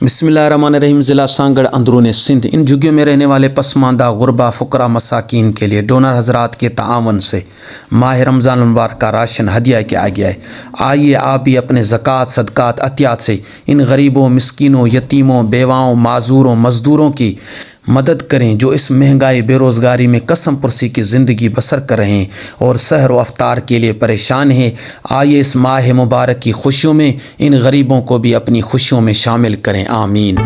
बिस्मिल्लाहिर्रहमानिर्रहीम। ज़िला सांगड़ अंदरून सिंध इन झुग्गियों में रहने वाले पसमानदा गुरबा फ़ुकरा मसाकीन के लिए डोनर हजरात के ताआवन से माह रमज़ान मुबारक का राशन हदिया किया गया है। आइए आप भी अपने ज़कात, सदक़ात, अतियात से इन गरीबों, मिस्कीनों, यतीमों, बेवाओं, माजूरों, मज़दूरों की मदद करें जो इस महंगाई, बेरोज़गारी में कसम पुरसी की ज़िंदगी बसर कर रहे हैं और सहर व अफ्तार के लिए परेशान हैं। आइए इस माह मुबारक की खुशियों में इन गरीबों को भी अपनी खुशियों में शामिल करें। आमीन।